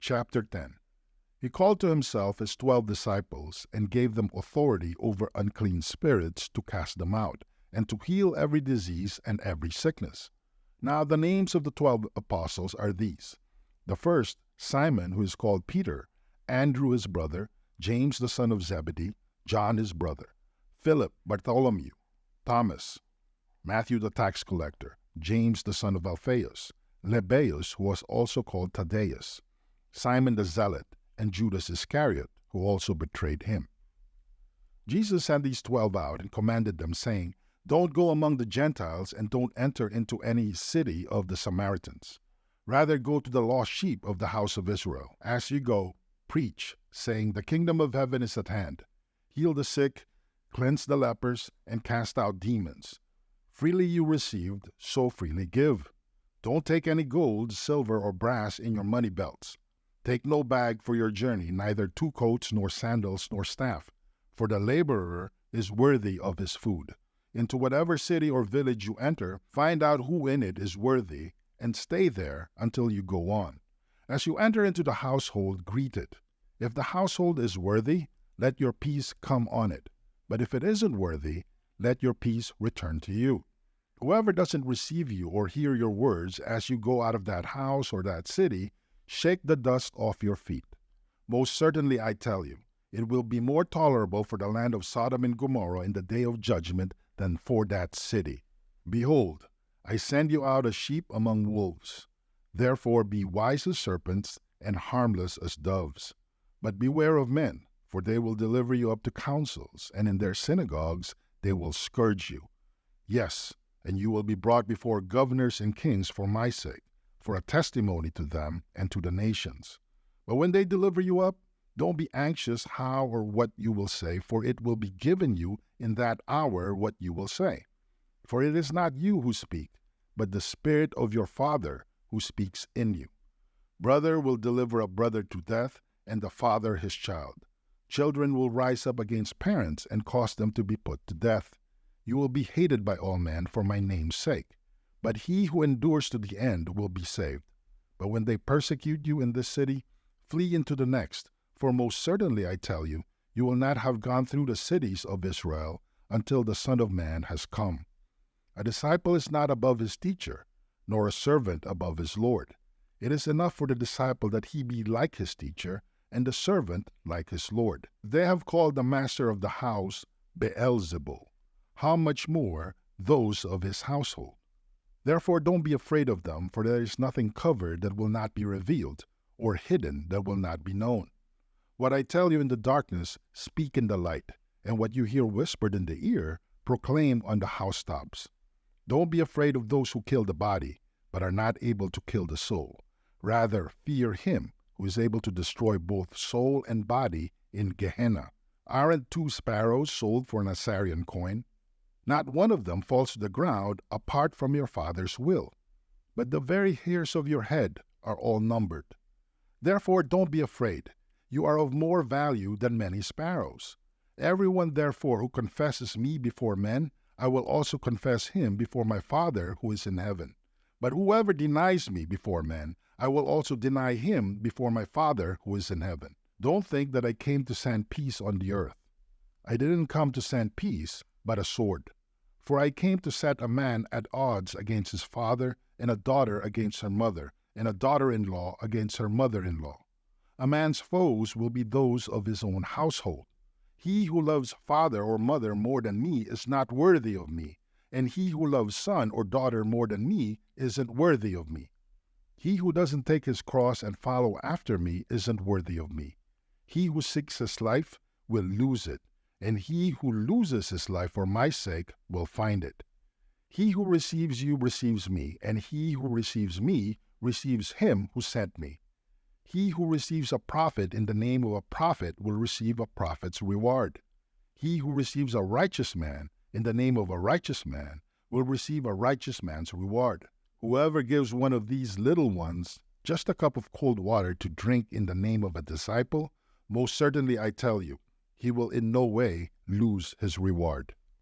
Chapter 10. He called to himself his 12 disciples and gave them authority over unclean spirits to cast them out, and to heal every disease and every sickness. Now the names of the 12 apostles are these: the first, Simon, who is called Peter; Andrew his brother; James the son of Zebedee; John his brother; Philip, Bartholomew, Thomas, Matthew the tax collector; James the son of Alphaeus; Lebbaeus, who was also called Thaddeus; Simon the Zealot; and Judas Iscariot, who also betrayed him. Jesus sent these 12 out and commanded them, saying, "Don't go among the Gentiles, and don't enter into any city of the Samaritans. Rather go to the lost sheep of the house of Israel. As you go, preach, saying, the kingdom of heaven is at hand. Heal the sick, cleanse the lepers, and cast out demons. Freely you received, so freely give. Don't take any gold, silver, or brass in your money belts. Take no bag for your journey, neither 2 coats, nor sandals, nor staff, for the laborer is worthy of his food. Into whatever city or village you enter, find out who in it is worthy, and stay there until you go on. As you enter into the household, greet it. If the household is worthy, let your peace come on it. But if it isn't worthy, let your peace return to you. Whoever doesn't receive you or hear your words as you go out of that house or that city, shake the dust off your feet. Most certainly I tell you, it will be more tolerable for the land of Sodom and Gomorrah in the day of judgment than for that city. Behold, I send you out as sheep among wolves. Therefore be wise as serpents and harmless as doves. But beware of men, for they will deliver you up to councils, and in their synagogues they will scourge you. Yes, and you will be brought before governors and kings for my sake, for a testimony to them and to the nations. But when they deliver you up, don't be anxious how or what you will say, for it will be given you in that hour what you will say. For it is not you who speak, but the Spirit of your Father who speaks in you. Brother will deliver a brother to death, and the father his child. Children will rise up against parents and cause them to be put to death. You will be hated by all men for my name's sake, but he who endures to the end will be saved. But when they persecute you in this city, flee into the next, for most certainly I tell you, you will not have gone through the cities of Israel until the Son of Man has come. A disciple is not above his teacher, nor a servant above his Lord. It is enough for the disciple that he be like his teacher, and the servant like his Lord. They have called the master of the house Beelzebul. How much more those of his household? Therefore don't be afraid of them, for there is nothing covered that will not be revealed, or hidden that will not be known. What I tell you in the darkness, speak in the light, and what you hear whispered in the ear, proclaim on the housetops. Don't be afraid of those who kill the body, but are not able to kill the soul. Rather, fear him who is able to destroy both soul and body in Gehenna. Aren't 2 sparrows sold for an Assyrian coin? Not one of them falls to the ground apart from your Father's will. But the very hairs of your head are all numbered. Therefore don't be afraid. You are of more value than many sparrows. Everyone therefore who confesses me before men, I will also confess him before my Father who is in heaven. But whoever denies me before men, I will also deny him before my Father who is in heaven. Don't think that I came to send peace on the earth. I didn't come to send peace, but a sword. For I came to set a man at odds against his father, and a daughter against her mother, and a daughter-in-law against her mother-in-law. A man's foes will be those of his own household. He who loves father or mother more than me is not worthy of me, and he who loves son or daughter more than me isn't worthy of me. He who doesn't take his cross and follow after me isn't worthy of me. He who seeks his life will lose it, and he who loses his life for my sake will find it. He who receives you receives me, and he who receives me receives him who sent me. He who receives a prophet in the name of a prophet will receive a prophet's reward. He who receives a righteous man in the name of a righteous man will receive a righteous man's reward. Whoever gives one of these little ones just a cup of cold water to drink in the name of a disciple, most certainly I tell you, he will in no way lose his reward.